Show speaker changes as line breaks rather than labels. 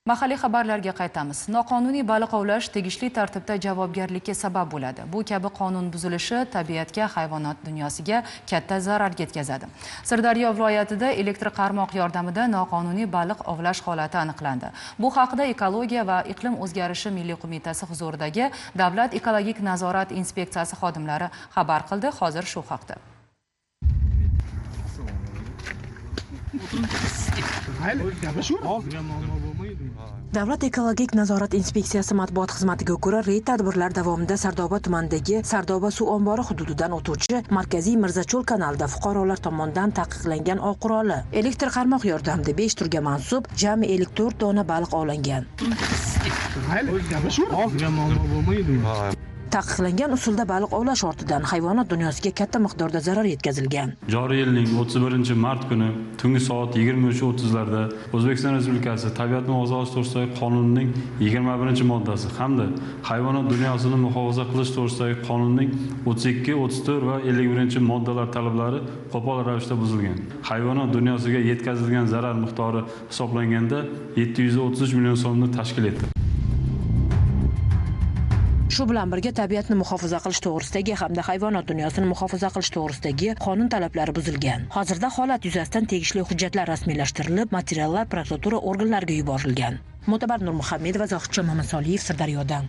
Mahalliy xabarlarga qaytamiz. Noqonuniy baliq ovlash tegishli tartibda javobgarlikka sabab bo'ladi. Bu kabi qonun buzilishi tabiatga, hayvonot dunyosiga katta zarar yetkazadi. Sirdaryo viloyatida elektr qarmoq yordamida noqonuniy baliq ovlash holati aniqlandi. Bu haqida Ekologiya va iqlim o'zgarishi milliy qo'mitasi huzuridagi Davlat ekologik nazorat inspeksiyasi xodimlari xabar qildi. Hozir shu haqda.
Davlat ekologik nazorat inspeksiyasi matbuot xizmatiga ko'ra, reyd tadbirlar davomida Sardoba tumanidagi Sardoba suv ombori hududidan o'tuvchi Markaziy Mirzacho'l kanalida fuqarolar tomonidan taqiqlangan ov quroli, elektr qarmoq yordamida 5 turga mansub jami 54 dona baliq ovlangan. Taqiqlangan usulda baliq ovlash ortidan hayvonot dunyosiga katta miqdorda zarar yetkazilgan.
Joriy yilning 31-mart kuni tungi soat 23:30 larda O'zbekiston Respublikasi Tabiatni muhofaza qilish to'g'risidagi qonunning 21-moddasi hamda hayvonot dunyosini muhofaza qilish to'g'risidagi qonunning 32, 34 va 51-moddalar talablari qo'pol ravishda buzilgan. Hayvonot dunyosiga yetkazilgan zarar miqdori hisoblanganda 733 million so'mni tashkil etdi.
Shu bilan birga tabiatni muhofaza qilish to'g'risidagi hamda hayvonot dunyosini muhofaza qilish to'g'risidagi qonun talablari buzilgan. Hozirda holat yuzasidan tegishli hujjatlar rasmiylashtirilib, materiallar prokuratura organlariga yuborilgan. Mo'tabar Nurmuhammedova, Zohidjon Mamasoliyev, Sirdaryodan.